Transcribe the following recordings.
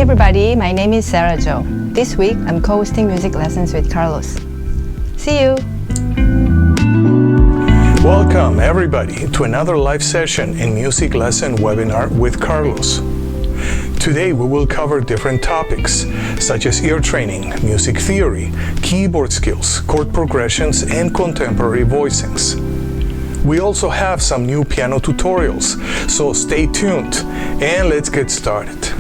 everybody, my name is Sera Jo. This week I'm co-hosting music lessons with Carlos. See you! Welcome everybody to another live session in music lesson webinar with Carlos. Today we will cover different topics such as ear training, music theory, keyboard skills, chord progressions, and contemporary voicings. We also have some new piano tutorials, so stay tuned and let's get started.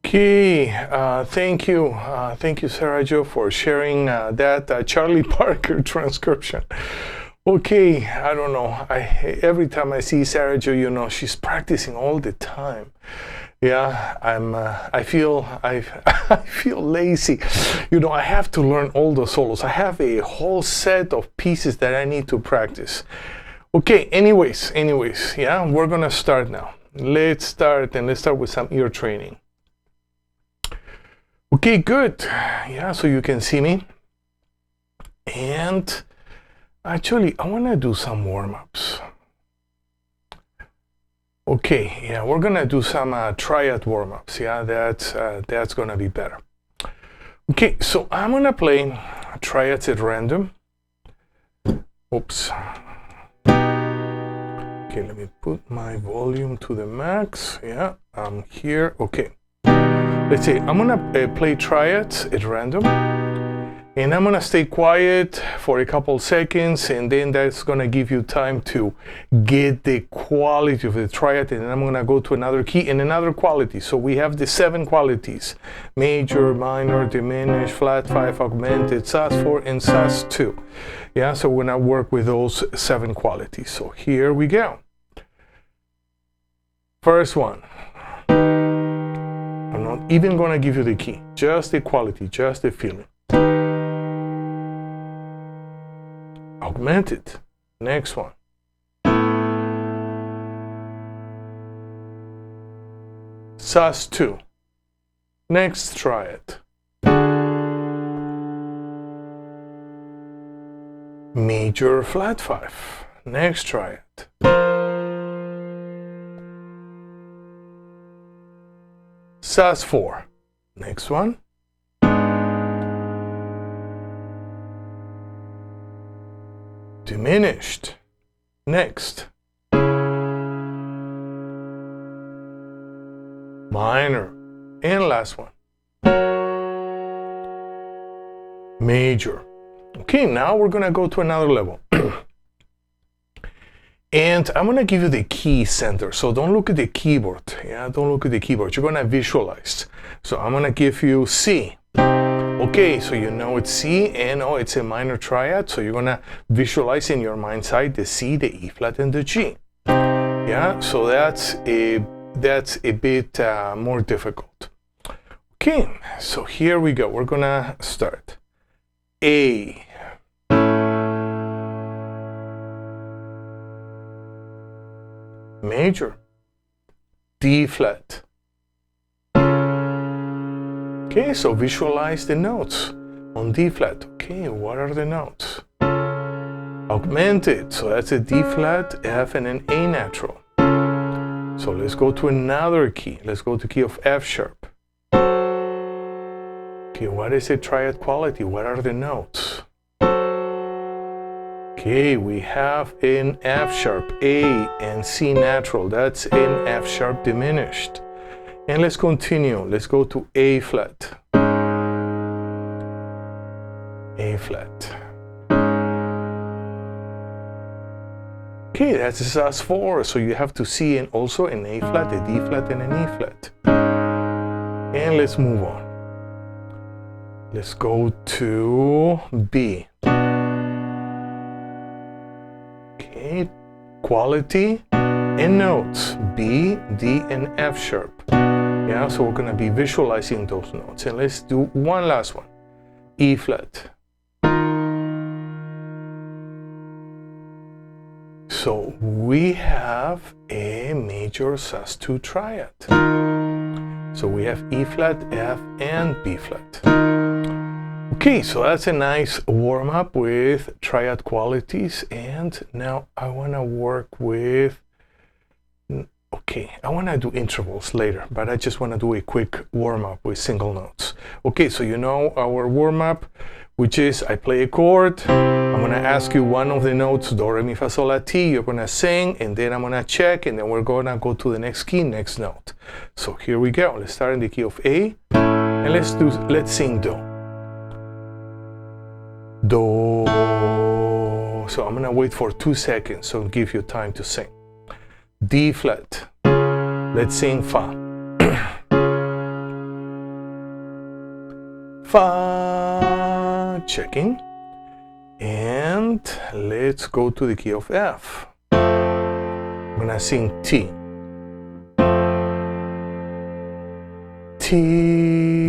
Okay, thank you, Sera Jo, for sharing that Charlie Parker transcription. Okay, I don't know. Every time I see Sera Jo, you know, she's practicing all the time. Yeah, I feel I feel lazy. You know, I have to learn all the solos. I have a whole set of pieces that I need to practice. Okay, anyways, yeah, we're gonna start now. Let's start with some ear training. Okay, good. Yeah, so you can see me. And actually, I want to do some warm-ups. Okay, yeah, we're going to do some triad warm-ups. Yeah, that's going to be better. Okay, so I'm going to play triads at random. Oops. Okay, let me put my volume to the max. Yeah, I'm here. Okay. Let's see, I'm gonna play triads at random, and I'm gonna stay quiet for a couple seconds, and then that's gonna give you time to get the quality of the triad, and then I'm gonna go to another key and another quality. So we have the 7 qualities: major, minor, diminished, flat 5, augmented, sus4, and sus2. Yeah, so we're gonna work with those 7 qualities. So here we go. First one. I'm not even going to give you the key, just the quality, just the feeling. Augmented. Next one. Sus2. Next triad. Major flat 5. Next triad. Sus4. Next one. Diminished. Next. Minor. And last one. Major. Okay, now we're gonna go to another level. And I'm gonna give you the key center. So don't look at the keyboard. Yeah, don't look at the keyboard. You're gonna visualize. So I'm gonna give you C. Okay, so you know it's C, and oh, it's a minor triad. So you're gonna visualize in your mind's eye the C, the E flat, and the G. Yeah, so that's a bit more difficult. Okay, so here we go. We're gonna start. A. Major. D flat. Okay, so visualize the notes on D flat. Okay, what are the notes? Augmented, so that's a D flat, F, and an A natural. So let's go to another key. Let's go to key of F sharp. Okay, what is the triad quality? What are the notes? Okay, we have in F sharp, A, and C natural. That's in F sharp diminished. And let's continue. Let's go to A flat. A flat. Okay, that's a sus4, so you have to see and also an A flat, a D flat, and an E flat. And let's move on. Let's go to B. Okay, quality and notes, B, D, and F sharp. Yeah, so we're gonna be visualizing those notes. And let's do one last one. E flat. So we have a major sus2 triad. So we have E flat, F, and B flat. Okay, so that's a nice warm-up with triad qualities. And now I wanna work with, okay, I wanna do intervals later, but I just wanna do a quick warm-up with single notes. Okay, so you know our warm-up, which is I play a chord, I'm gonna ask you one of the notes, do, re, mi, fa, sol, la, ti, you're gonna sing, and then I'm gonna check, and then we're gonna go to the next key, next note. So here we go. Let's start in the key of A, and let's sing do. Do. So I'm gonna wait for 2 seconds, so give you time to sing. D flat. Let's sing fa. Fa. Checking. And let's go to the key of F. I'm gonna sing T. T.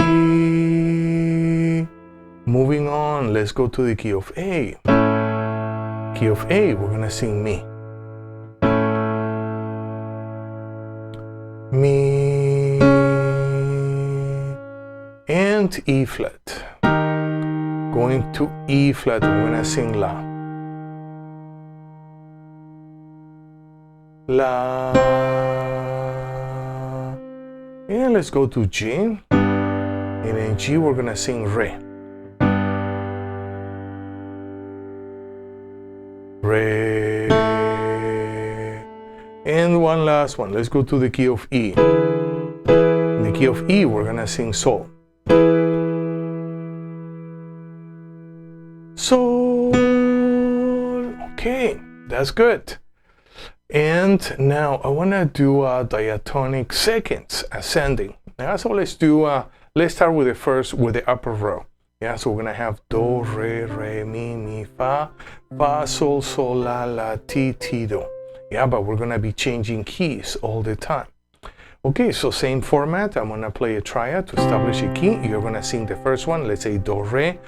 Moving on, let's go to the key of A. Key of A, we're gonna sing Mi. Mi. And E flat. Going to E flat, we're gonna sing La. La. And let's go to G. And in G, we're gonna sing Re. Re. And one last one. Let's go to the key of E. In the key of E, we're gonna sing Sol. Sol. Okay, that's good. And now I wanna do diatonic seconds, ascending. Now, so let's start with the upper row. Yeah, so we're gonna have do, re, mi, fa, sol, sol, la, ti, do. Yeah, but we're gonna be changing keys all the time. Okay, so same format. I'm gonna play a triad to establish a key. You're gonna sing the first one. Let's say do, re,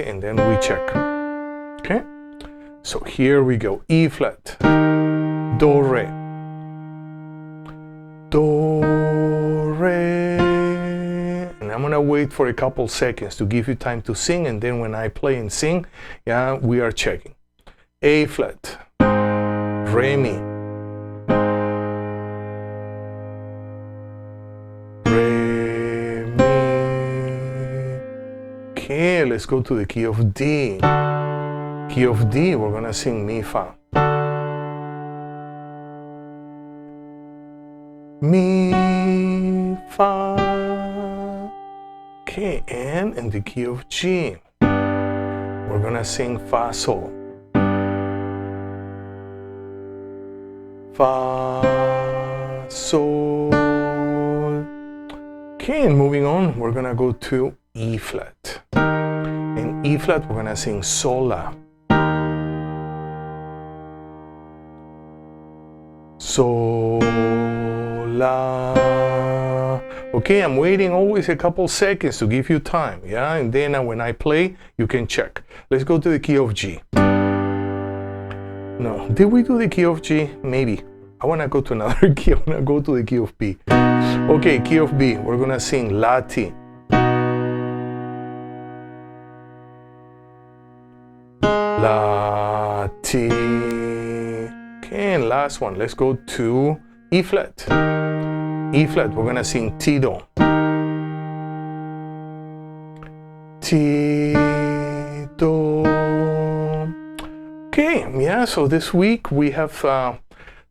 and then we check. Okay, so here we go. E flat, do, re, do, re. And I'm gonna wait for a couple seconds to give you time to sing, and then when I play and sing, yeah, we are checking. A flat, re, mi, re, mi. Okay, let's go to the key of D. Key of D, we're gonna sing mi, fa. Mi, fa. Okay, and in the key of G, we're gonna sing fa, sol. Fa, Sol. Okay, and moving on, we're gonna go to E flat. In E flat, we're gonna sing Sola. Sola. Okay, I'm waiting always a couple seconds to give you time, yeah? And then when I play, you can check. Let's go to the key of G. No, did we do the key of G? Maybe. I want to go to another key. I want to go to the key of B. Okay, key of B. We're going to sing La Ti. La Ti. Okay, and last one. Let's go to E flat. E flat. We're going to sing Ti Do. Ti Do. Okay, yeah, so this week we have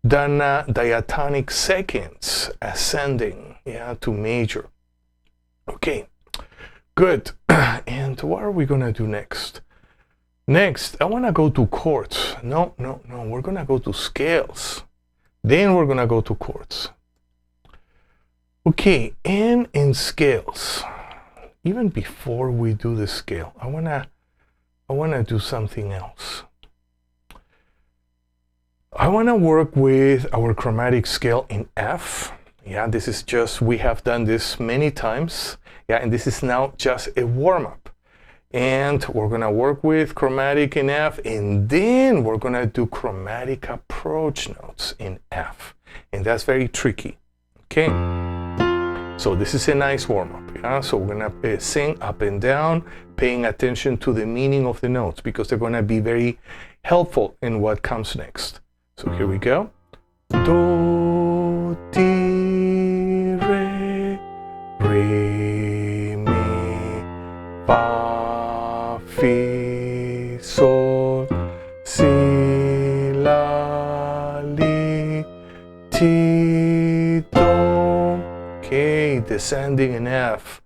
done diatonic seconds, ascending, yeah, to major. Okay, good. And what are we gonna do next? Next, I wanna go to chords. No, we're gonna go to scales. Then we're gonna go to chords. Okay, and in scales, even before we do the scale, I wanna do something else. I want to work with our chromatic scale in F. Yeah, this is just, we have done this many times. Yeah, and this is now just a warm-up. And we're going to work with chromatic in F, and then we're going to do chromatic approach notes in F. And that's very tricky. Okay, so this is a nice warm-up. Yeah, so we're going to sing up and down, paying attention to the meaning of the notes, because they're going to be very helpful in what comes next. So here we go. Do, ti, re, mi, fa, fi, sol, si, la, li, ti, do. Okay, descending in F.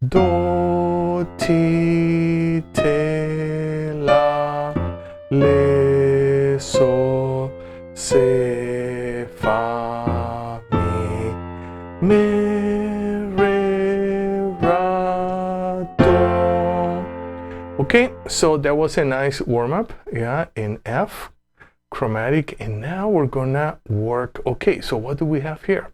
Do, ti, te, la, le, sol, se, fa, mi, re, ra, do. Okay, so that was a nice warm-up, yeah, in F, chromatic, and now we're gonna work. Okay, so what do we have here?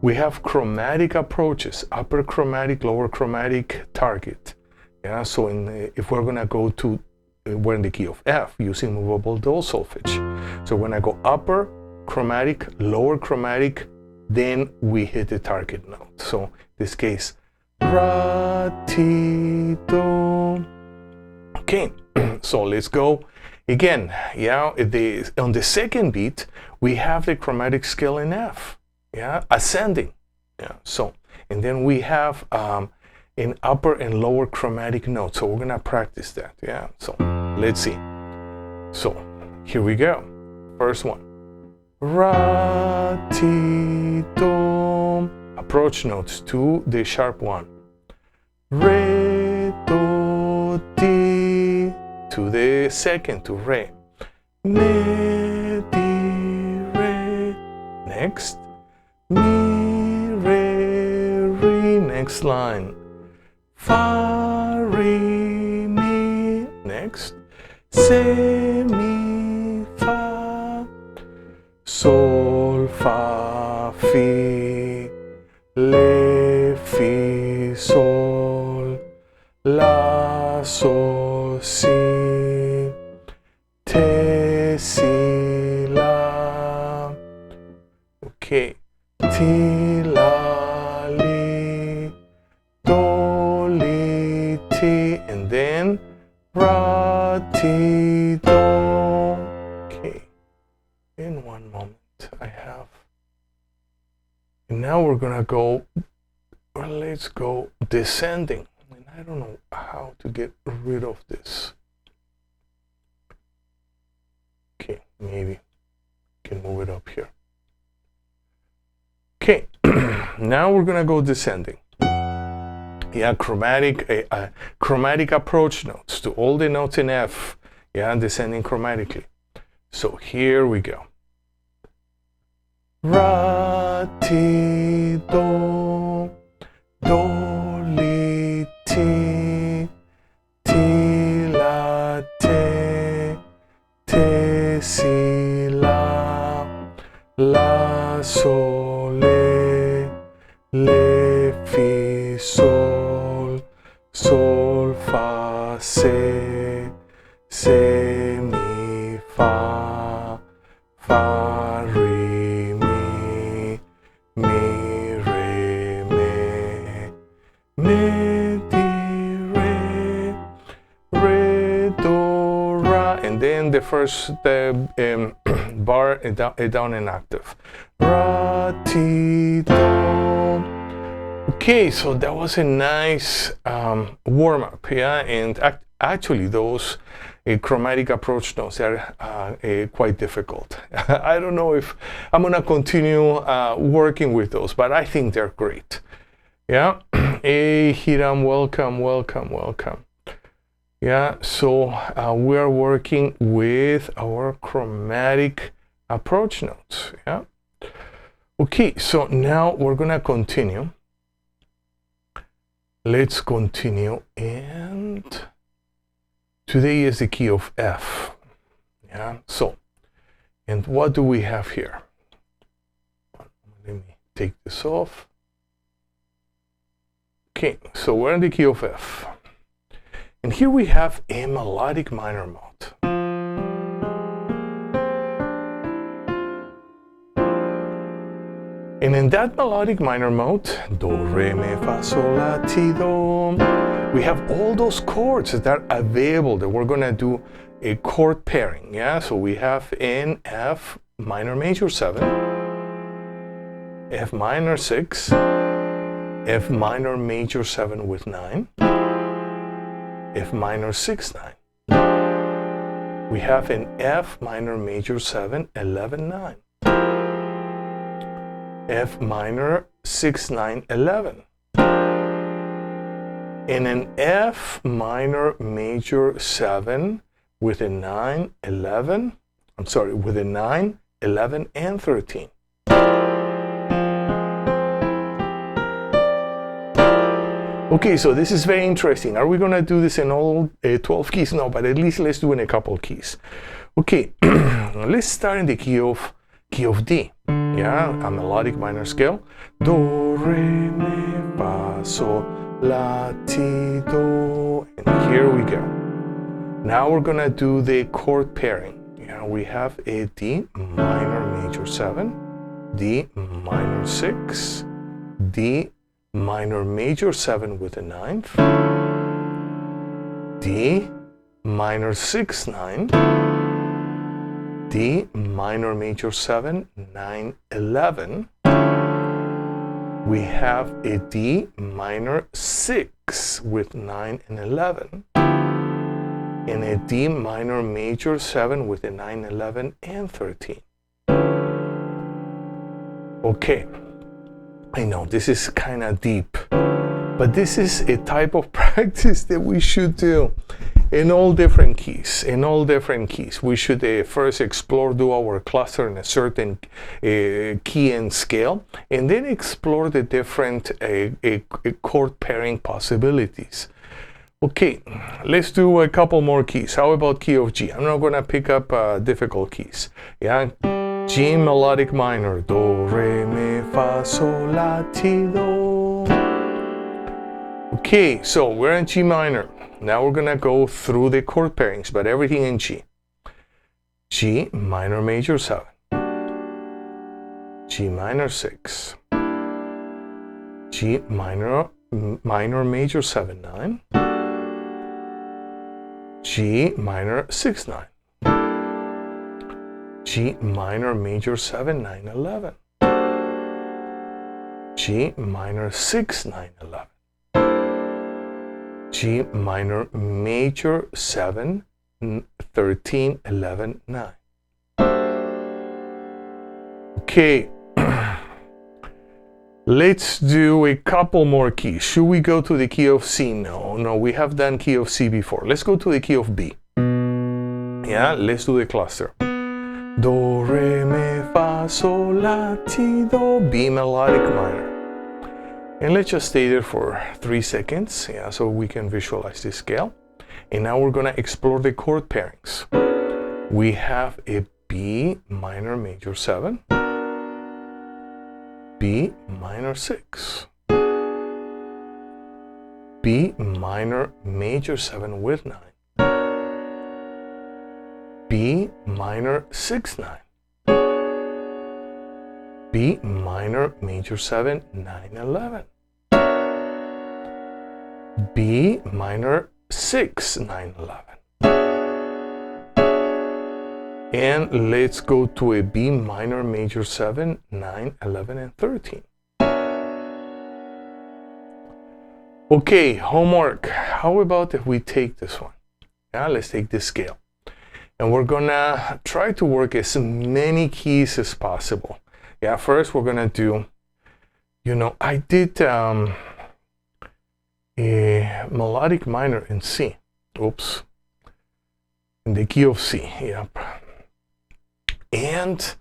We have chromatic approaches, upper chromatic, lower chromatic, target. Yeah, so if we're gonna go to, we're in the key of F using movable do solfege. So when I go upper chromatic, lower chromatic, then we hit the target note. So in this case, ra, ti, do. Okay, so let's go again. Yeah, on the second beat, we have the chromatic scale in F. Yeah, ascending. Yeah, so, and then we have in upper and lower chromatic notes. So we're gonna practice that. Yeah, so let's see. So here we go. First one. Ra, ti, do. Approach notes to the sharp one. Re, do, ti. To the second, to re. Mi, di, re. Next. Mi, re, re. Next line. Fa, re, mi. Next. Se, mi, fa. Sol, fa, fi. Le, fi, sol. La, sol, si. Te, si, la. Okay. Ti, la, li. Do, li, ti. And then ra, ti, do. Okay. In one moment, I have. And now we're gonna go. Well, let's go descending. And I don't know how to get rid of this. Okay, maybe can move it up here. Okay, now we're gonna go descending. Yeah, chromatic approach notes to all the notes in F. Yeah, descending chromatically. So here we go. Ra, ti, do, do, li, ti, ti, la, te, si, la, sol, le, fi, sol, sol, fa, se, mi, fa, re, mi, re, me, di, re, do, ra, and then the first bar down an octave. Ra, ti, do. Okay, so that was a nice warm-up, yeah, and actually those chromatic approach notes are quite difficult. I don't know if I'm gonna continue working with those, but I think they're great. Yeah, hey Hiram, welcome. Yeah, so we're working with our chromatic approach notes. Yeah. Okay, so now we're gonna continue. Let's continue, and today is the key of F. Yeah, so, and what do we have here? Let me take this off. Okay, so we're in the key of F. And here we have a melodic minor mode. And in that melodic minor mode, do, re, mi, fa, sol, la, ti, do, we have all those chords that are available that we're gonna do a chord pairing, yeah? So we have in F minor major 7, F minor 6, F minor major 7 with 9, F minor 6, 9. We have in F minor major 7, 11, 9. F minor 6, 9, 11. In an F minor major 7 with a 9, 11, I'm sorry, with a 9, 11, and 13. Okay, so this is very interesting. Are we gonna do this in all 12 keys? No, but at least let's do in a couple keys. Okay, let's start in the key of D. Yeah, a melodic minor scale. Do, re, mi, fa, sol, la, ti, do. And here we go. Now we're gonna do the chord pairing. Yeah, we have a D minor major 7, D minor 6, D minor major 7 with a 9th, D minor 6, 9, D minor major 7, 9, 11. We have a D minor 6 with 9 and 11. And a D minor major 7 with a 9, 11, and 13. Okay, I know this is kind of deep, but this is a type of practice that we should do in all different keys. We should first explore, do our cluster in a certain key and scale, and then explore the different chord pairing possibilities. Okay, let's do a couple more keys. How about key of G? I'm not gonna pick up difficult keys. Yeah, G melodic minor, do, re, mi, fa, sol, la, ti, do. Okay, so we're in G minor. Now we're gonna go through the chord pairings, but everything in G. G minor major 7, G minor 6, G minor major 7, 9, G minor 6, 9, G minor major 7, 9, 11, G minor 6, 9, 11, G minor major 7, 13, 11, 9. Okay, let's do a couple more keys. Should we go to the key of C? No, we have done key of C before. Let's go to the key of B. Yeah, let's do the cluster. Do, re, mi, fa, sol, la, ti, do, B melodic minor. And let's just stay there for 3 seconds, yeah, so we can visualize this scale. And now we're gonna explore the chord pairings. We have a B minor major 7, B minor 6, B minor major 7 with 9, B minor 6 9, B minor major 7 9 11, B minor 6 9 11. And let's go to a B minor major 7 9 11 and 13. Okay, homework. How about if we take this one? Yeah, let's take this scale. And we're gonna try to work as many keys as possible. Yeah, first we're gonna do, you know, I did a melodic minor in C. Oops. In the key of C, yep. And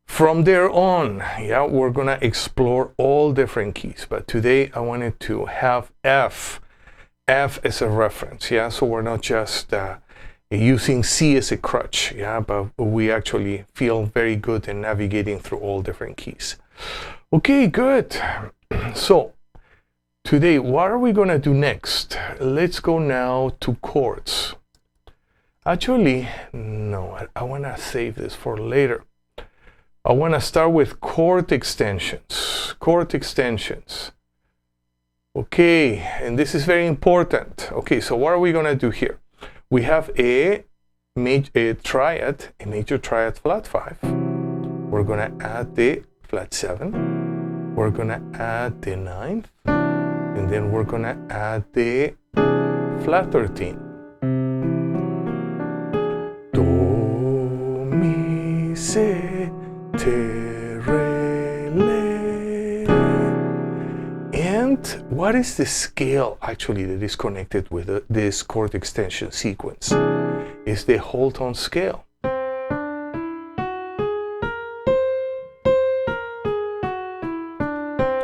from there on, yeah, we're gonna explore all different keys. But today I wanted to have F as a reference, yeah. So we're not just using C as a crutch, yeah, but we actually feel very good in navigating through all different keys. Okay, good. So today, what are we gonna do next? Let's go now to chords. Actually, no, I wanna save this for later. I wanna start with chord extensions. Chord extensions. Okay, and this is very important. Okay, so what are we gonna do here? We have a major triad flat 5. We're gonna add the flat 7. We're gonna add the 9th, and then we're gonna add the flat 13. Do, mi, se, te, re, le. And what is the scale actually that is connected with this chord extension sequence? Is the whole tone scale.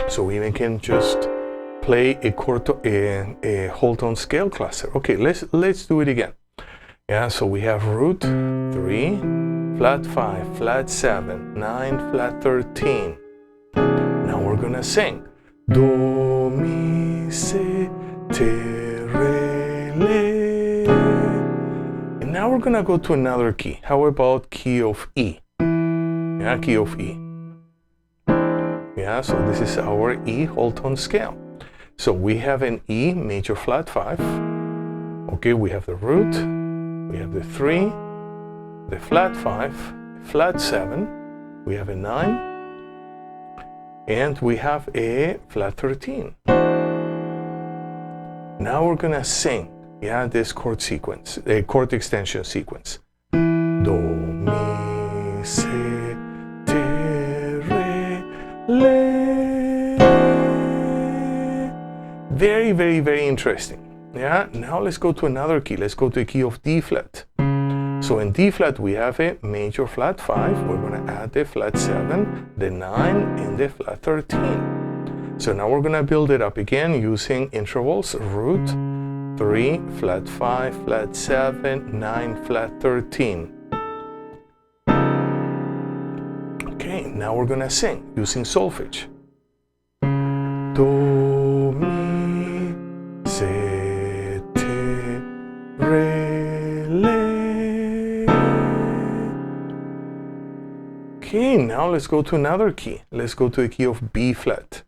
So we even can just play a whole tone scale cluster. Okay, let's do it again. Yeah, so we have root 3, flat 5, flat 7, 9, flat 13. Now we're gonna sing. Do, mi, se, te, re, le. And now we're gonna go to another key. How about key of E? Yeah, key of E. Yeah, so this is our E whole tone scale. So we have an E major flat 5. Okay, we have the root, we have the 3, the flat 5, flat 7, we have a 9, and we have a flat 13. Now we're gonna sing, yeah, this chord sequence, a chord extension sequence. Do, mi, se, te, re, le. Very, very, very interesting. Yeah, now let's go to another key. Let's go to a key of D flat. So in D flat, we have a major flat 5. We're going to add the flat 7, the 9, and the flat 13. So now we're going to build it up again using intervals. Root 3, flat 5, flat 7, 9, flat 13. Okay, now we're going to sing using solfege. Do, mi, se, te, re, le. Okay, now let's go to another key. Let's go to a key of B flat.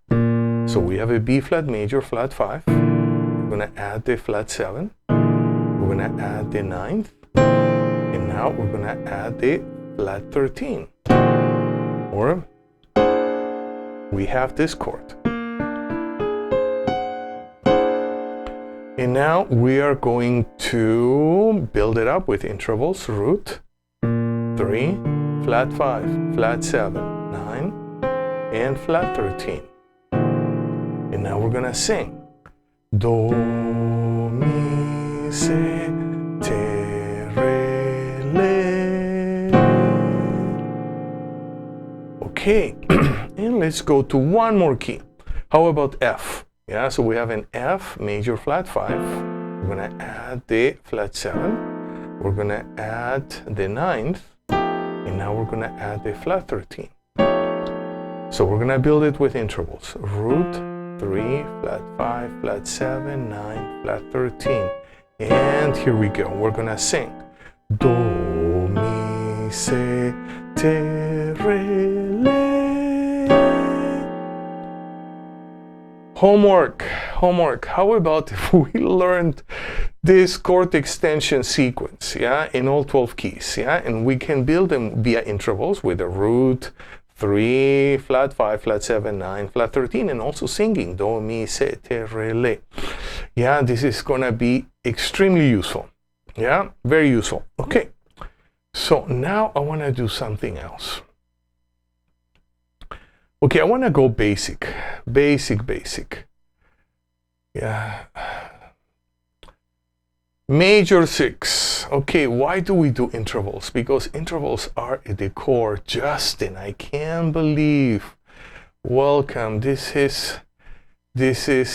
So we have a B flat major flat 5. We're gonna add the flat 7. We're gonna add the 9th. And now we're gonna add the flat 13. Or we have this chord. And now we are going to build it up with intervals. Root 3, flat 5, flat 7, 9, and flat 13. And now we're gonna sing. Do, mi, se, te, re, le. Okay, and let's go to one more key. How about F? Yeah, so we have an F major flat 5. We're gonna add the flat 7. We're gonna add the 9th, and now we're gonna add the flat 13. So we're gonna build it with intervals. Root 3, flat 5, flat 7, 9, flat 13. And here we go. We're gonna sing. Do, mi, se, te, re, le. Homework. How about if we learned this chord extension sequence, yeah, in all 12 keys, yeah, and we can build them via intervals with a root 3, flat 5, flat 7, 9, flat 13, and also singing do, mi, se, te, re, le. Yeah, this is gonna be extremely useful. Yeah, very useful. Okay, so now I want to do something else. Okay, I want to go basic. Yeah. Major 6. Okay, why do we do intervals? Because intervals are at the core. Justin, I can't believe. Welcome. This is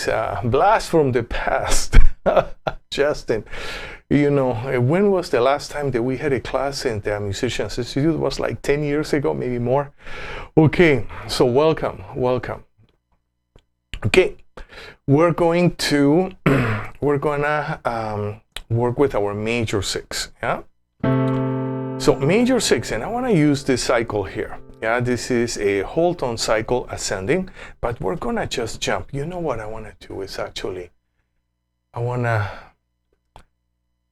a blast from the past. Justin, you know, when was the last time that we had a class in the Musicians Institute? It was like 10 years ago, maybe more. Okay, so welcome. Okay, we're gonna work with our major 6, yeah? So major 6, and I want to use this cycle here. Yeah, this is a whole tone cycle ascending, but we're gonna just jump. You know what I want to do is actually, I want to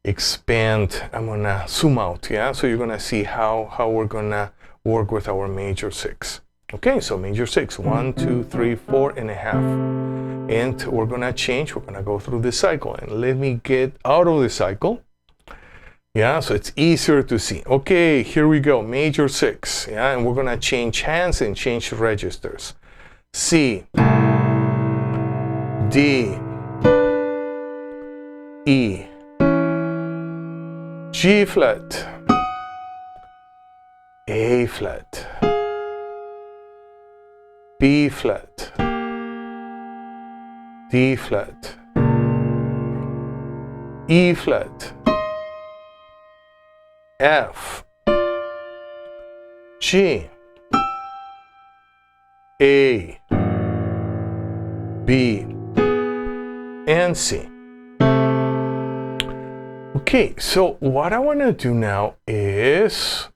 expand, I'm gonna zoom out, yeah? So you're gonna see how we're gonna work with our major 6. Okay, so major 6, 1, 2, 3, 4 and a half. And we're gonna change, we're gonna go through the cycle. And let me get out of the cycle. Yeah, so it's easier to see. Okay, here we go, major 6. Yeah, and we're gonna change hands and change registers. C, D, E, G flat, A flat, B flat, D flat, E flat, F, G, A, B, and C. Okay, so what I want to do now is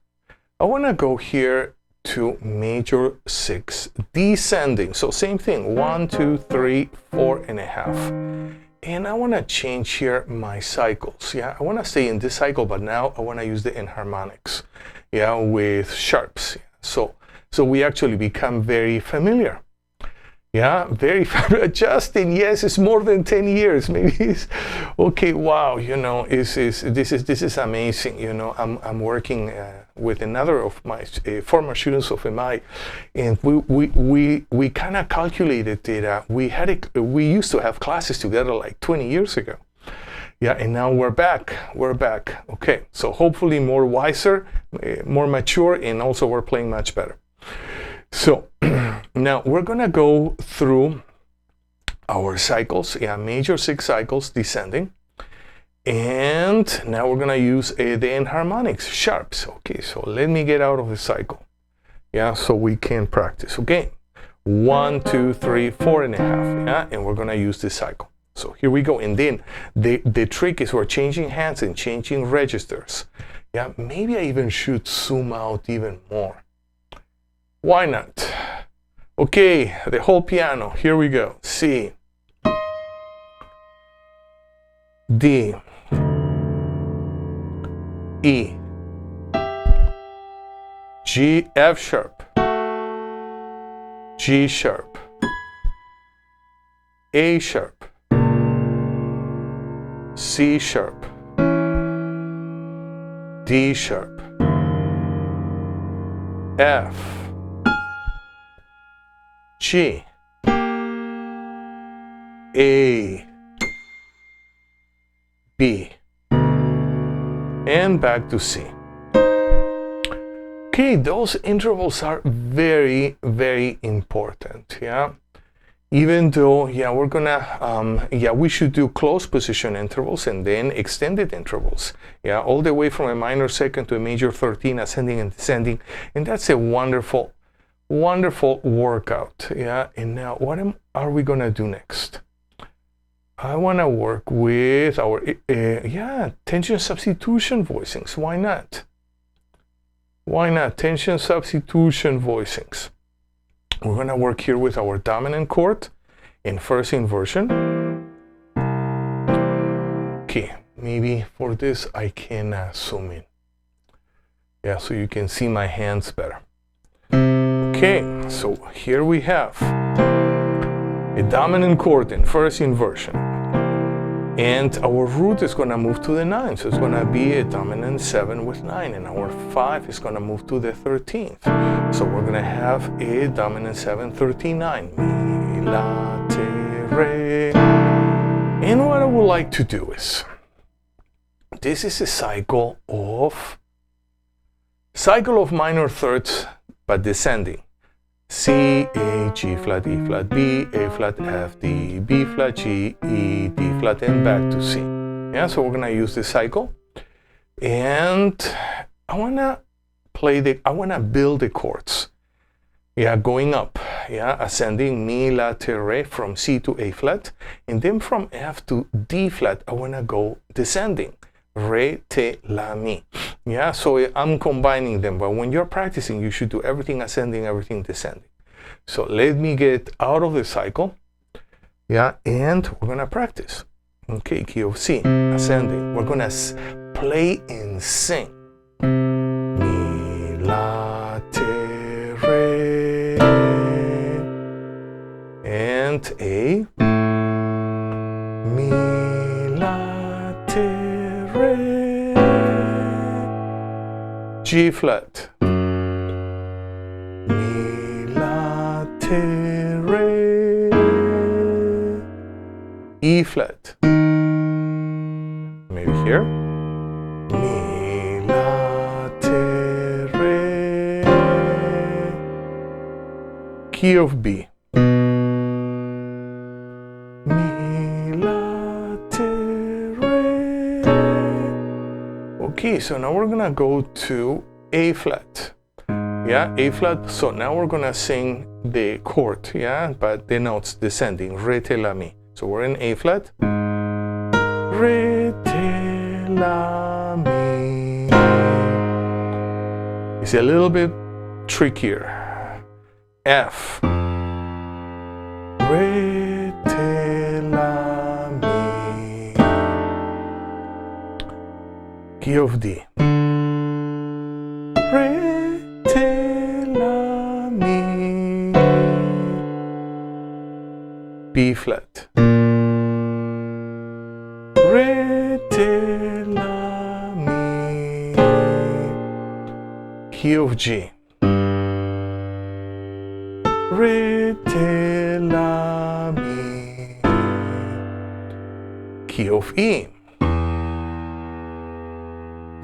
I want to go here to major 6 descending. So same thing, 1, 2, 3, 4 and a half. And I want to change here my cycles. Yeah, I want to stay in this cycle, but now I want to use the enharmonics, yeah, with sharps. So we actually become very familiar. Yeah, very familiar. Justin, yes, it's more than 10 years. Maybe it's okay. Wow, you know, this is amazing. You know, I'm working with another of my former students of MI, and we kind of calculated that we used to have classes together like 20 years ago. Yeah, and now we're back. Okay, so hopefully more wiser, more mature, and also we're playing much better. So now we're gonna go through our cycles, yeah, major 6 cycles descending, and now we're gonna use the enharmonics, sharps. Okay, so let me get out of the cycle, yeah, so we can practice. Okay, 1, 2, 3, 4 and a half, yeah, and we're gonna use this cycle. So here we go, and then the trick is we're changing hands and changing registers. Yeah, maybe I even should zoom out even more. Why not? Okay, the whole piano. Here we go. C, D, E, G, F sharp, G sharp, A sharp, C sharp, D sharp, F, G, A, B, and back to C. Okay, those intervals are very, very important, yeah? Even though, yeah, we're gonna, we should do close position intervals and then extended intervals, yeah, all the way from a minor second to a major 13, ascending and descending, and that's a wonderful, wonderful workout, yeah? And now, what are we gonna do next? I wanna work with our, tension substitution voicings, why not? Why not? Tension substitution voicings. We're going to work here with our dominant chord in first inversion. Okay, maybe for this I can zoom in. Yeah, so you can see my hands better. Okay, so here we have a dominant chord in first inversion. And our root is going to move to the 9, so it's going to be a dominant 7 with 9, and our 5 is going to move to the 13th. So we're going to have a dominant 7, 13, 9. Mi, la, te, re. And what I would like to do is, this is a cycle of minor thirds, but descending. C, A, G flat, E flat, B, A flat, F, D, B flat, G, E, D flat, and back to C. Yeah, so we're gonna use this cycle. And I wanna build the chords. Yeah, going up, yeah, ascending mi, la, te, re from C to A flat. And then from F to D flat, I wanna go descending. Re, te, la, mi. Yeah, so I'm combining them, but when you're practicing, you should do everything ascending, everything descending. So let me get out of the cycle, yeah, and we're gonna practice. Okay, key of C, ascending. We're gonna play and sing. Mi, la, te, re, and A. Mi, la, te, re. G flat, mi, la, te, re, E flat, maybe here, mi, la, te, re, key of B, mi, la, te, re. Okay, so now we're gonna go to A flat. Yeah, A flat. So now we're gonna sing the chord, yeah, but the notes descending. Re, te, la, mi. So we're in A flat. Re, te, la, mi. It's a little bit trickier. F. Re, te, la, mi. Key of D. Re, te, la, mi. B flat. Re, te, la, mi. Key of G. Re, te, la, mi. Key of E.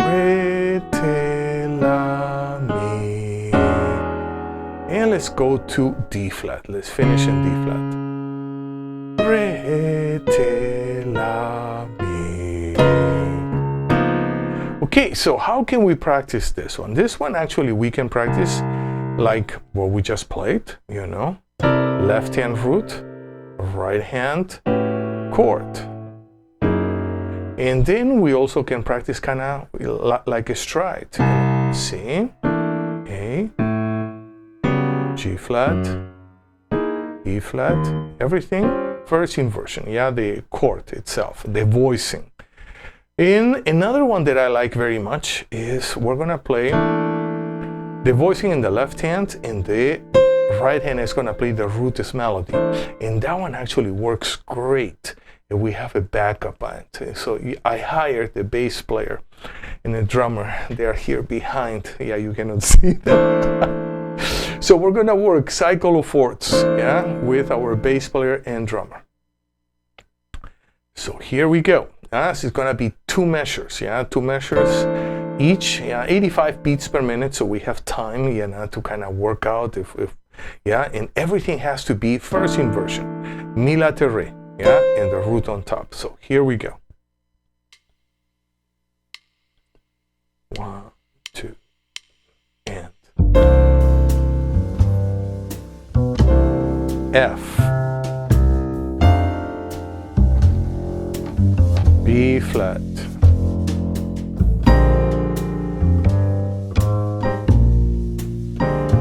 Re, te, la, mi. And let's go to D flat. Let's finish in D flat. Re, te, la, mi. Okay, so how can we practice this one? This one actually we can practice like what we just played, you know. Left hand root, right hand chord. And then we also can practice kind of like a stride. C, A, G flat, E flat, everything first inversion, yeah, the chord itself, the voicing. And another one that I like very much is we're gonna play the voicing in the left hand, and the right hand is gonna play the rootless melody. And that one actually works great. And we have a backup band. So I hired the bass player and the drummer. They are here behind. Yeah, you cannot see them. So we're gonna work cycle of fourths, yeah, with our bass player and drummer. So here we go. This is gonna be two measures, yeah, two measures. each, 85 beats per minute, so we have time, to kind of work out if and everything has to be first inversion, mi latte re, and the root on top. So here we go. 1, 2, and F, B flat,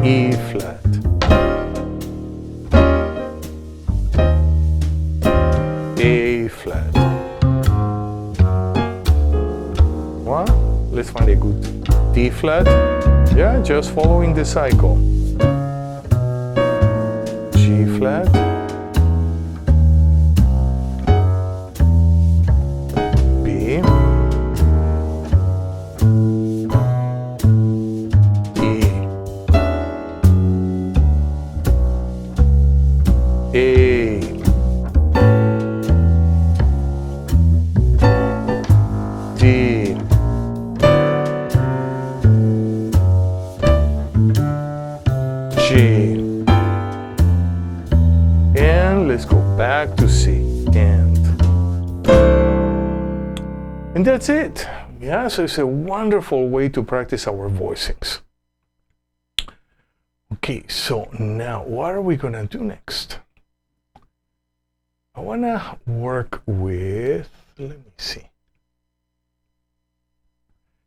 E flat, A flat. Well, let's find a good D flat. Yeah, just following the cycle. G flat, B, E, A, D, G, and let's go back to C, and that's it. Yeah, so it's a wonderful way to practice our voicings. Okay, so now what are we gonna do next? I wanna work with, let me see.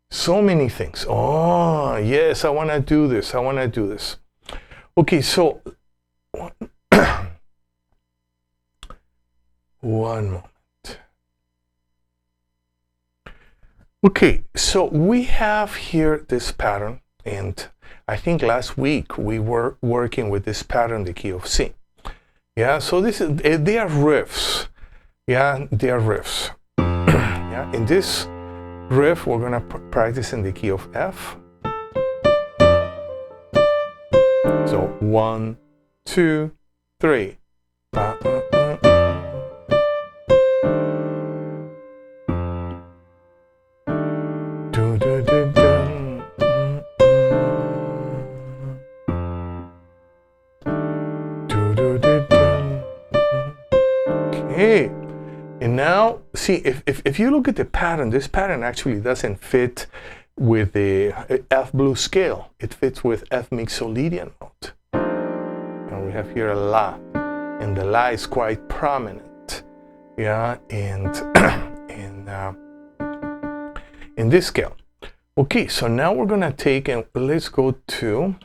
So many things. Oh, yes, I wanna do this. Okay, so one moment. Okay, so we have here this pattern, and I think last week we were working with this pattern, the key of C. Yeah, so this is, they are riffs. Yeah, they are riffs. Yeah, in this riff, we're gonna practice in the key of F. So 1, 2, 3. Okay, and now see if you look at the pattern, this pattern actually doesn't fit with the F blues scale. It fits with F mixolydian note. And we have here a La, and the La is quite prominent. Yeah, and in this scale. Okay, so now we're gonna take and let's go to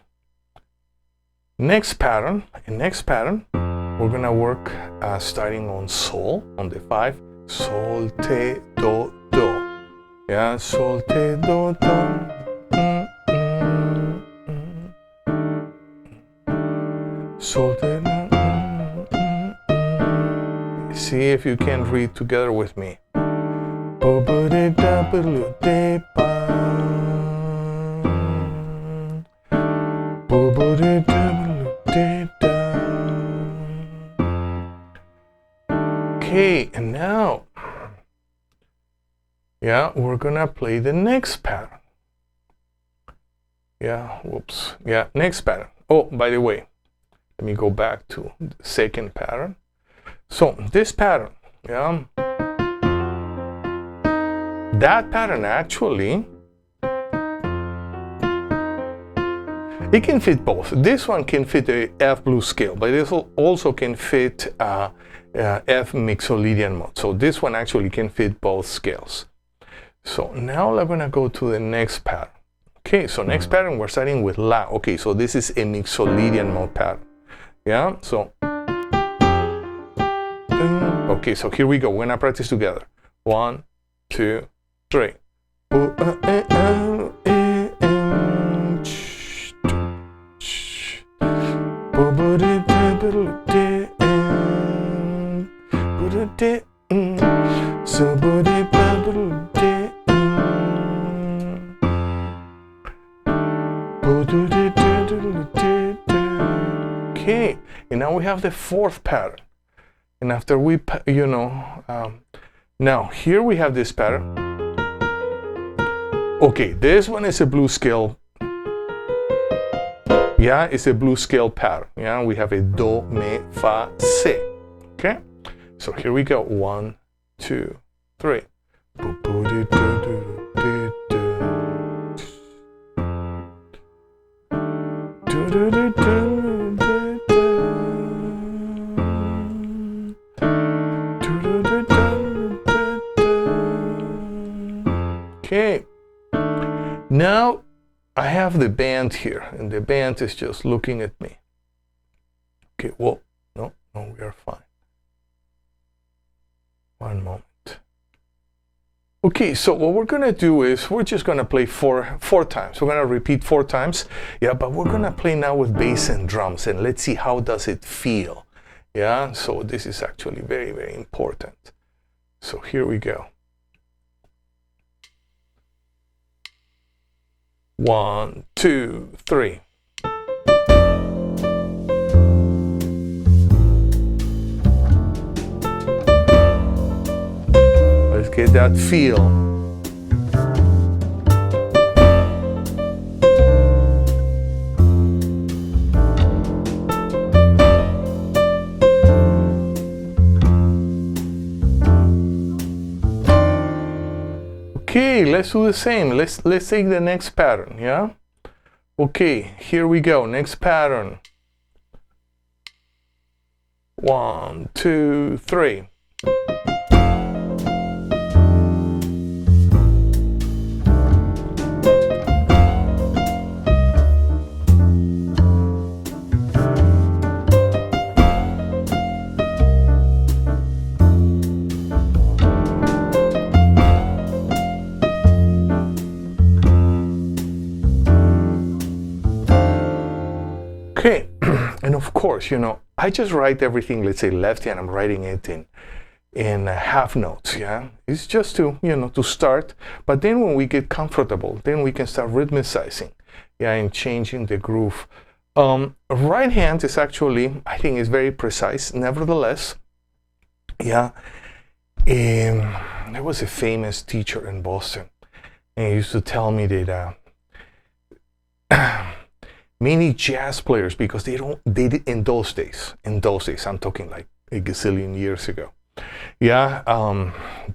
next pattern. In next pattern, we're gonna work starting on Sol, on the 5, Sol, Te, Do, Do. Yeah, Sol, Te, Do, Do. Sol, Te, Do. See if you can read together with me. Okay, and now, yeah, we're gonna play the next pattern. Yeah, whoops. Yeah, next pattern. Oh, by the way, let me go back to the second pattern. So this pattern, yeah, that pattern actually, it can fit both. This one can fit the F blues scale, but this also can fit F mixolydian mode. So this one actually can fit both scales. So now I'm gonna go to the next pattern. Okay, so next pattern we're starting with La. Okay, so this is a mixolydian mode pattern. Yeah, so okay, so here we go. We're gonna practice together. 1, 2, 3. Okay, and now we have the fourth pattern. And after we, now here we have this pattern. Okay, this one is a blues scale. Yeah, it's a blues scale pattern. Yeah, we have a do, me, fa, si. Okay, so here we go. 1, 2, 3. Okay, now I have the band here, and the band is just looking at me. Okay, well, no, we are fine. One moment. Okay, so what we're gonna do is we're just gonna play four times. We're gonna repeat 4 times. Yeah, but we're gonna play now with bass and drums, and let's see how does it feel. Yeah, so this is actually very, very important. So here we go. 1, 2, 3. Let's get that feel. Okay, let's do the same. Let's take the next pattern, yeah? Okay, here we go. Next pattern. 1, 2, 3. Okay, and of course, you know, I just write everything, let's say lefty, and I'm writing it in half notes, yeah? It's just to, you know, to start, but then when we get comfortable, then we can start rhythmicizing, yeah, and changing the groove. Right hand is actually, I think, is very precise, nevertheless, yeah. There was a famous teacher in Boston, and he used to tell me that many jazz players, because they did in those days, I'm talking like a gazillion years ago, yeah,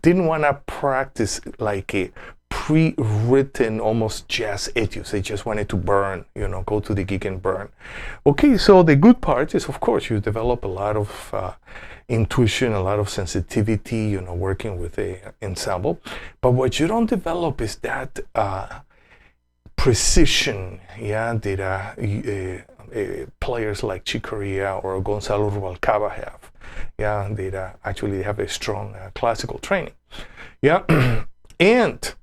didn't want to practice like a pre-written almost jazz etudes. They just wanted to burn, you know, go to the gig and burn. Okay, so the good part is, of course, you develop a lot of intuition, a lot of sensitivity, you know, working with a ensemble. But what you don't develop is that precision, yeah, that players like Chick Corea or Gonzalo Rubalcaba have, yeah, that actually have a strong classical training, yeah. and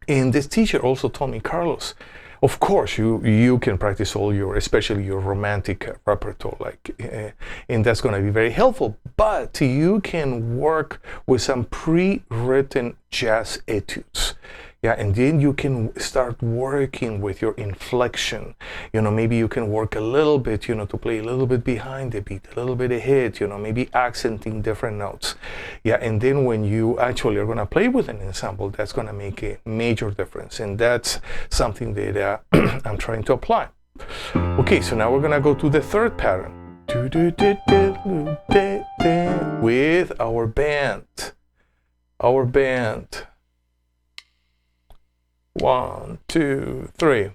this teacher also told me, Carlos, of course you can practice all your, especially your romantic repertoire, like, and that's going to be very helpful, but you can work with some pre-written jazz etudes. Yeah, and then you can start working with your inflection. You know, maybe you can work a little bit, you know, to play a little bit behind the beat, a little bit ahead, you know, maybe accenting different notes. Yeah, and then when you actually are going to play with an ensemble, that's going to make a major difference. And that's something that I'm trying to apply. Okay, so now we're going to go to the third pattern. With our band. 1, 2, 3.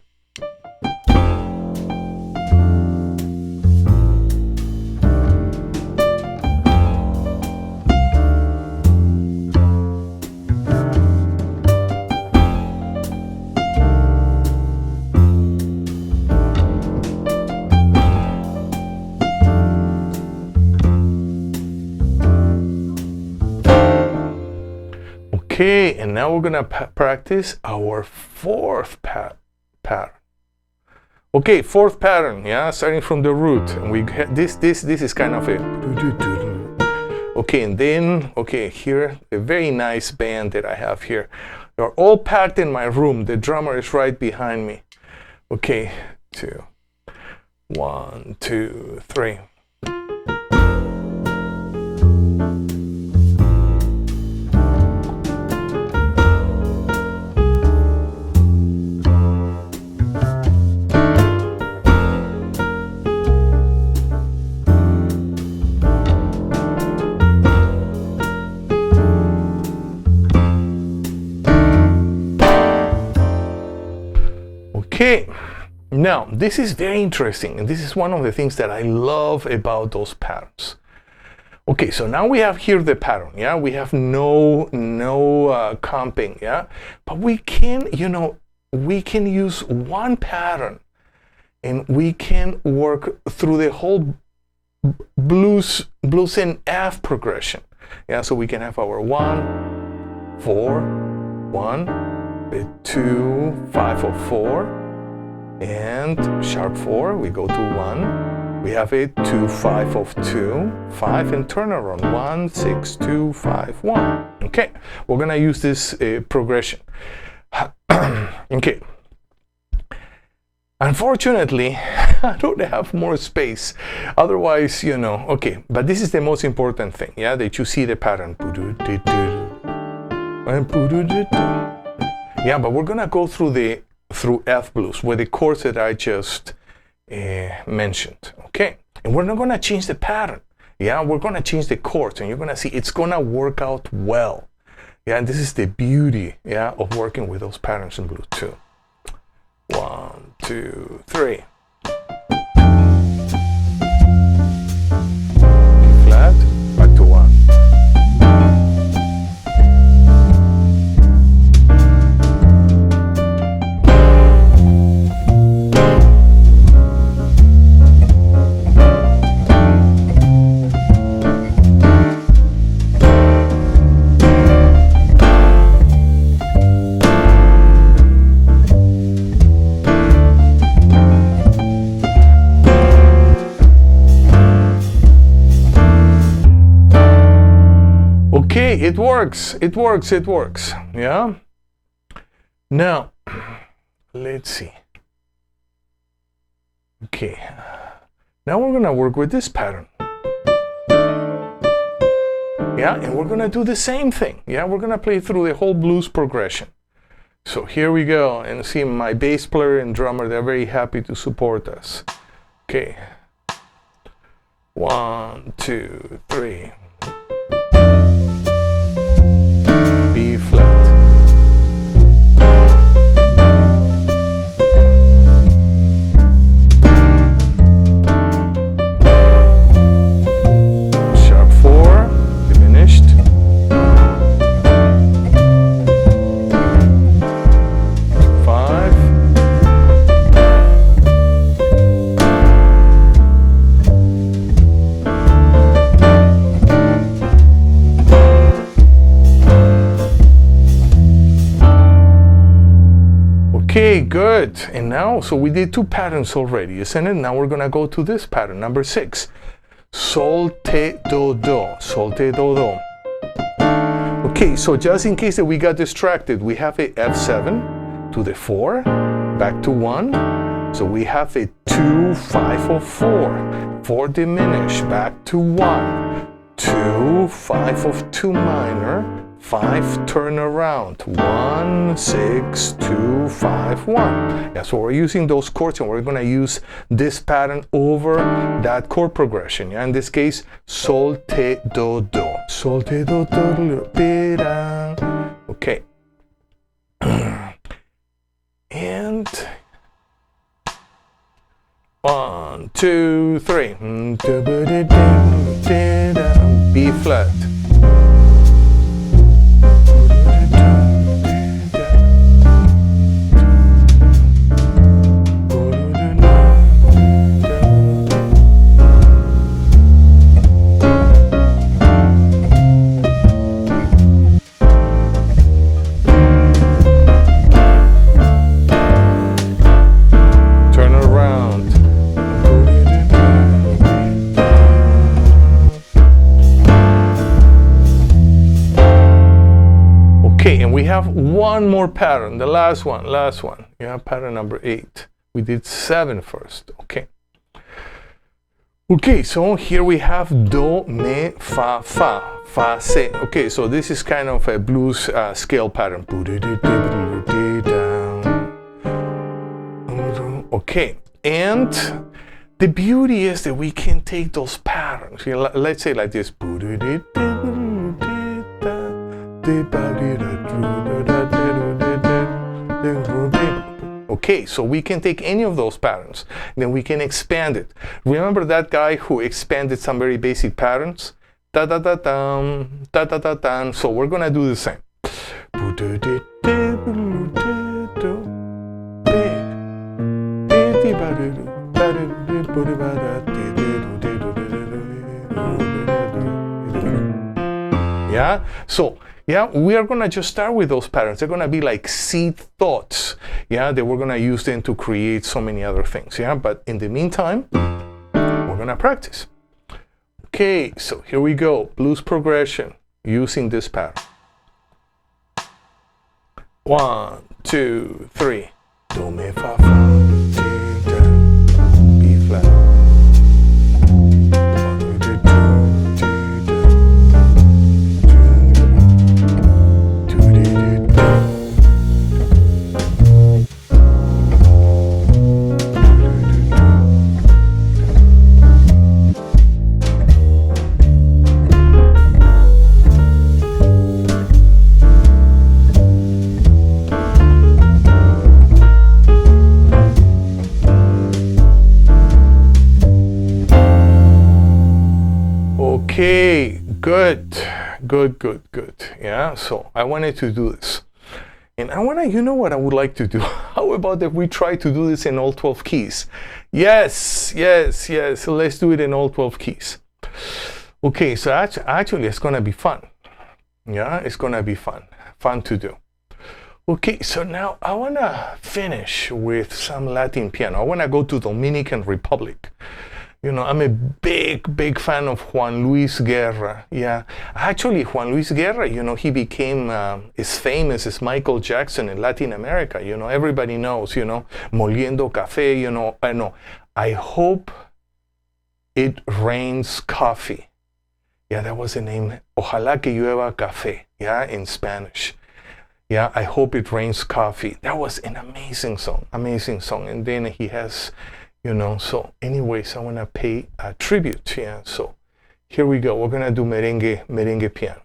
Okay, and now we're gonna practice our fourth pattern. Okay, fourth pattern, yeah, starting from the root, and we this is kind of a. Okay, and then here a very nice band that I have here. They're all packed in my room. The drummer is right behind me. Okay, 1, 2, 3. Now, this is very interesting, and this is one of the things that I love about those patterns. Okay, so now we have here the pattern, yeah? We have no comping, yeah? But we can, we can use one pattern, and we can work through the whole blues in F progression. Yeah, so we can have our 1, 4, 1, 2, 5 of 4, and sharp 4, we go to 1. We have a 2, 5 of 2, 5, and turn around 1, 6, 2, 5, 1. Okay, we're gonna use this progression. Okay. Unfortunately, I don't have more space. Otherwise, okay, but this is the most important thing, yeah, that you see the pattern. Yeah, but we're gonna go through F blues with the chords that I just mentioned, okay? And we're not gonna change the pattern, yeah, we're gonna change the chords, and you're gonna see it's gonna work out well. Yeah, and this is the beauty, yeah, of working with those patterns in blues too. 1, 2, 3. B flat, back to 1. Okay, it works, yeah? Now, let's see. Okay, now we're gonna work with this pattern. Yeah, and we're gonna do the same thing. Yeah, we're gonna play through the whole blues progression. So here we go, and see my bass player and drummer, they're very happy to support us. Okay, 1, 2, 3. B flat. Sharp 4, diminished. Okay, good. And now, so we did 2 patterns already, isn't it? Now we're gonna go to this pattern, number 6. Sol, te, do, do. Sol, te, do, do. Okay, so just in case that we got distracted, we have a F7 to the 4, back to 1. So we have a 2, 5 of 4. 4 diminished, back to 1. 2, 5 of 2 minor. 5, turn around, 1, 6, 2, 5, 1. Yeah, so we're using those chords, and we're gonna use this pattern over that chord progression. Yeah, in this case, sol, te, do, do. Sol, te, do, do, do, da. Okay. And 1, 2, 3. B flat. One more pattern, the last one. Yeah, pattern number 8. We did 7 first. Okay, so here we have do, me, fa, fa, fa, se. Okay, so this is kind of a blues scale pattern. Okay, and the beauty is that we can take those patterns. Let's say like this. Okay, so we can take any of those patterns, then we can expand it. Remember that guy who expanded some very basic patterns? Da da da dum, da da da dum. So we're gonna do the same. Yeah, so yeah, we are gonna just start with those patterns. They're gonna be like seed thoughts, yeah, that we're gonna use them to create so many other things, yeah. But in the meantime, we're gonna practice. Okay, so here we go. Blues progression using this pattern. 1, 2, 3. Do me fa fa, D down, B flat. 1, 2, Okay, good. Yeah, so I wanted to do this. And you know what I would like to do? How about if we try to do this in all 12 keys? Yes. Let's do it in all 12 keys. Okay, so actually it's gonna be fun. Yeah, it's gonna be fun to do. Okay, so now I wanna finish with some Latin piano. I wanna go to Dominican Republic. You know, I'm a big fan of Juan Luis Guerra. Yeah, actually, Juan Luis Guerra, you know, he became as famous as Michael Jackson in Latin America. You know, everybody knows, you know, Moliendo Café, you know. I hope it rains coffee. Yeah, that was the name. Ojalá que llueva café, yeah, in Spanish. Yeah, I hope it rains coffee. That was an amazing song. And then he has, you know, so anyways, I want to pay a tribute. Yeah, so here we go. We're going to do merengue piano.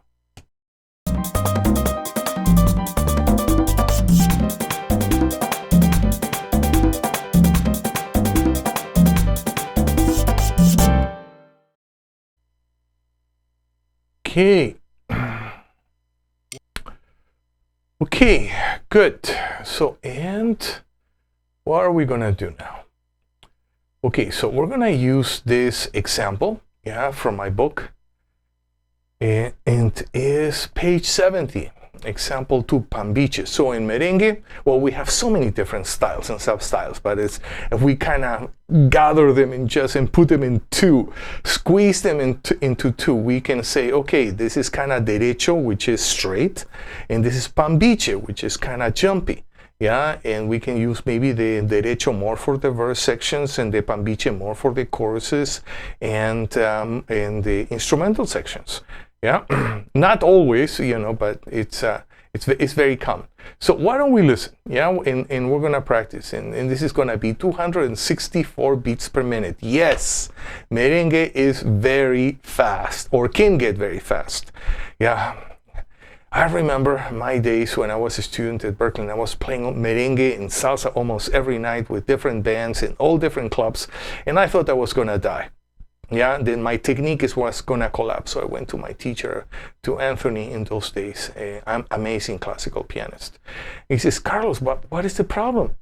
Okay, good. So, and what are we going to do now? Okay, so we're gonna use this example, yeah, from my book, and it is page 70, example 2, pambiche. So in merengue, well, we have so many different styles and sub-styles, but if we kind of gather them and put them in two, squeeze them into two, we can say, okay, this is kind of derecho, which is straight, and this is pambiche, which is kind of jumpy. Yeah, and we can use maybe the derecho more for the verse sections and the pambiche more for the choruses and the instrumental sections. Yeah, not always, you know, but it's very common. So why don't we listen? Yeah, and we're gonna practice, and this is gonna be 264 beats per minute. Yes, merengue is very fast, or can get very fast. Yeah. I remember my days when I was a student at Berkeley and I was playing merengue and salsa almost every night with different bands in all different clubs, and I thought I was gonna die. Yeah, then my technique was gonna collapse, so I went to my teacher, to Anthony in those days, an amazing classical pianist. He says, Carlos, what is the problem?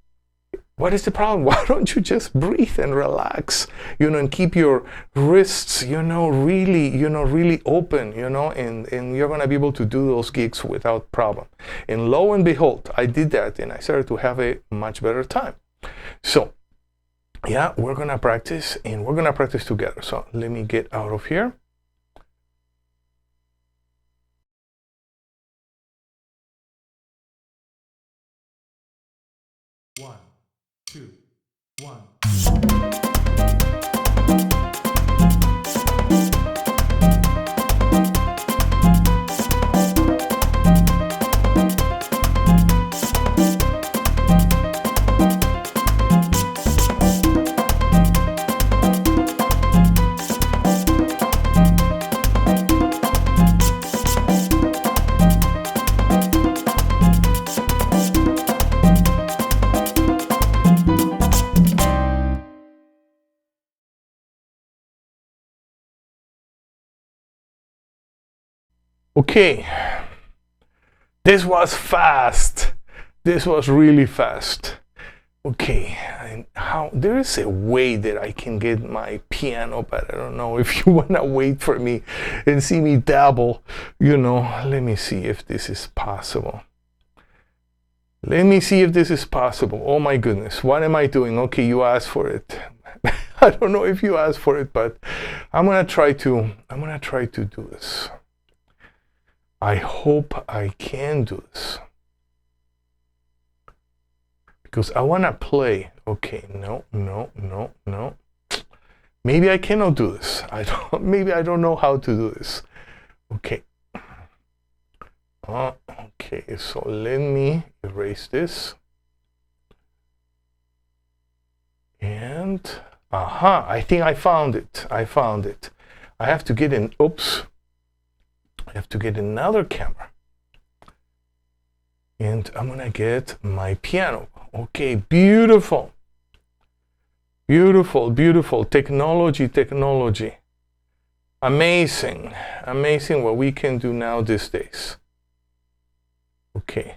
What is the problem? Why don't you just breathe and relax, you know, and keep your wrists, really open, and you're going to be able to do those gigs without problem. And lo and behold, I did that, and I started to have a much better time. So, yeah, we're going to practice, and we're going to practice together. So let me get out of here. One, two, one. Okay, this was fast. This was really fast. Okay, and how there is a way that I can get my piano, but I don't know if you wanna wait for me and see me dabble, you know. Let me see if this is possible. Let me see if this is possible. Oh my goodness, what am I doing? Okay, you asked for it. I don't know if you asked for it, but I'm gonna try to do this. I hope I can do this. Because I want to play. Okay, no. Maybe I cannot do this. Maybe I don't know how to do this. Okay. Okay, so let me erase this. And, I think I found it. I have to get an, oops. I have to get another camera. And I'm gonna get my piano. Okay, beautiful. Beautiful. Technology. Amazing what we can do now these days. Okay,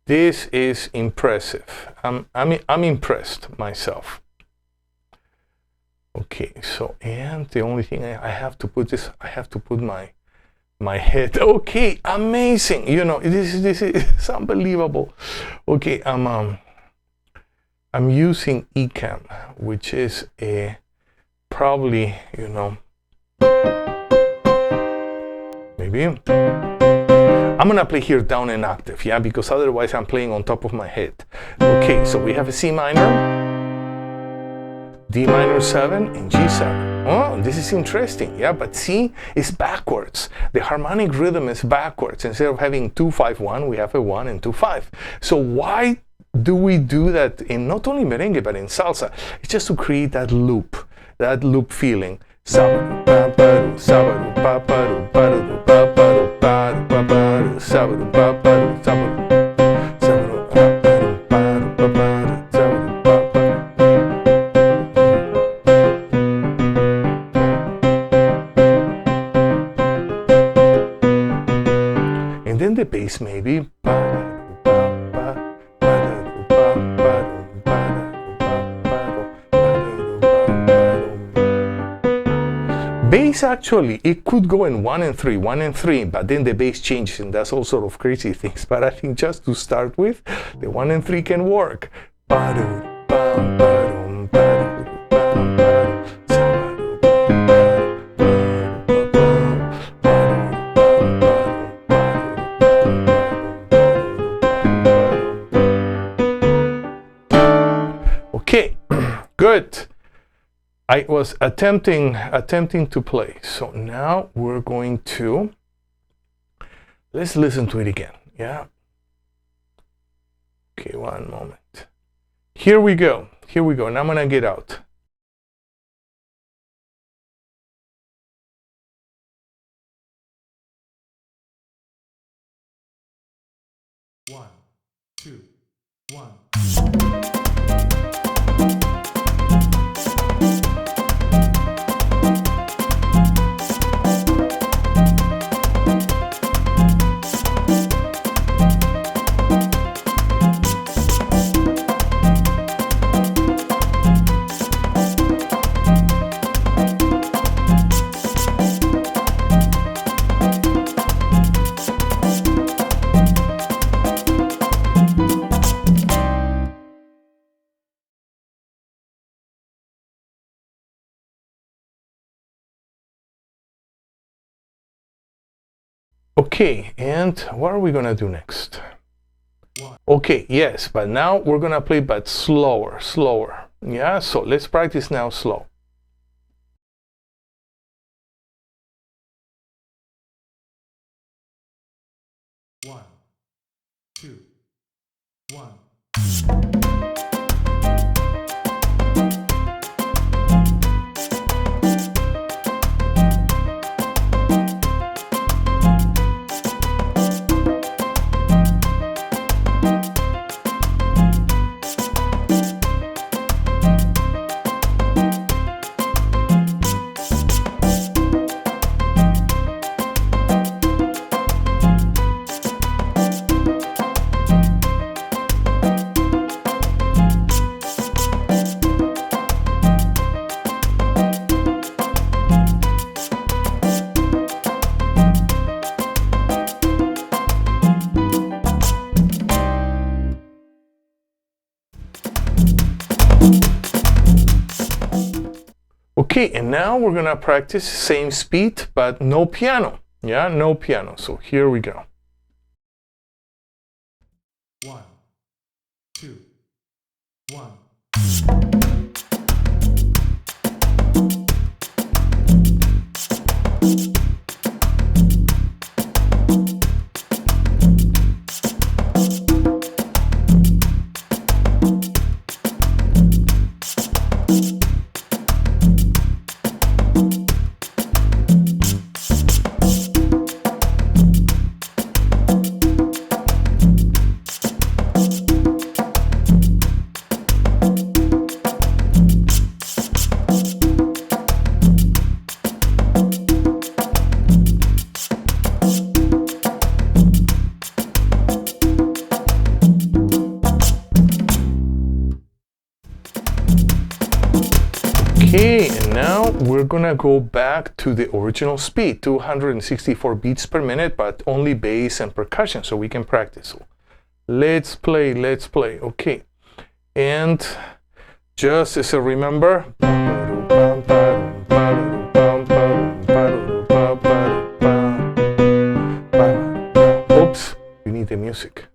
This is impressive. I'm impressed myself. Okay, so, and the only thing I have to put my head. Okay, amazing. You know, this is unbelievable. Okay, I'm using Ecamm, which is probably, you know, maybe I'm gonna play here down an octave, yeah, because otherwise I'm playing on top of my head. Okay, so we have a C minor, D minor 7, and G7. Oh, this is interesting, yeah, but C is backwards. The harmonic rhythm is backwards. Instead of having 2-5-1, we have a 1 and 2-5. So why do we do that in not only merengue, but in salsa? It's just to create that loop feeling. Sabado, papado, sabado, papado, papado, papado, papado, papado, sabado, papado, sabado, sabado, papado, papado, papado, sabado, papado. And then the bass maybe. Bass actually, it could go in 1 and 3, but then the bass changes and does all sort of crazy things. But I think just to start with, the 1 and 3 can work. Okay, good. I was attempting to play. So now we're going to, let's listen to it again. Yeah. Okay, one moment. Here we go. And I'm gonna get out. One, two, one. Okay, and what are we gonna do next? Okay, yes, but now we're gonna play but slower. Yeah, so let's practice now slow. One, two, one. Okay, and now we're gonna practice same speed, but no piano. Yeah, no piano. So here we go. 1, 2, 1. Okay, and now we're gonna go back to the original speed, 264 beats per minute, but only bass and percussion, so we can practice. So let's play, okay. And just as a remember, oops, you need the music.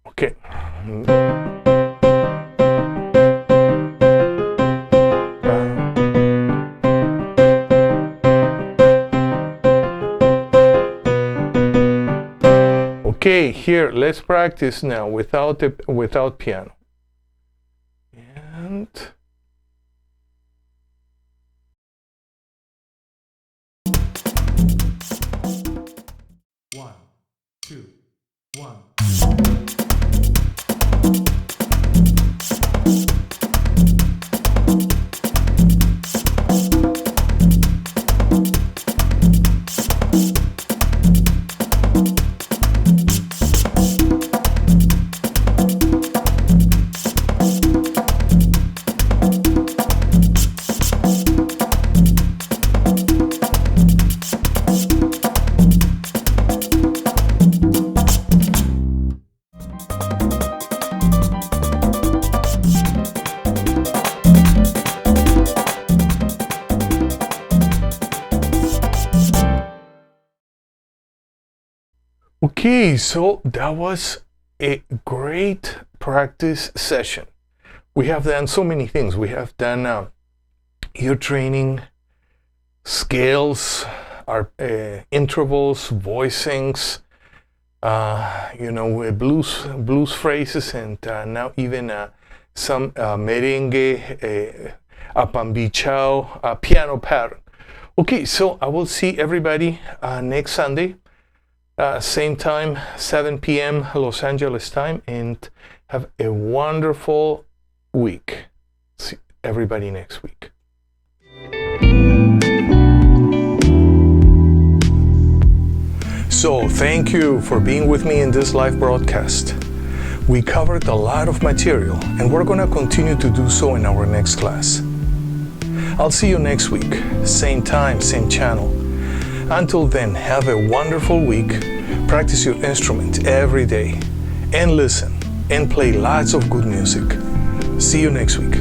Okay. Okay, here, let's practice now without piano. And one, two, one. Okay, so that was a great practice session. We have done so many things. We have done ear training, scales, our intervals, voicings, blues phrases, and now even some merengue, apambichao, piano pattern. Okay, so I will see everybody next Sunday. Same time, 7 p.m. Los Angeles time, and have a wonderful week. See everybody next week. So, thank you for being with me in this live broadcast. We covered a lot of material, and we're going to continue to do so in our next class. I'll see you next week, same time, same channel. Until then, have a wonderful week, practice your instrument every day, and listen, and play lots of good music. See you next week.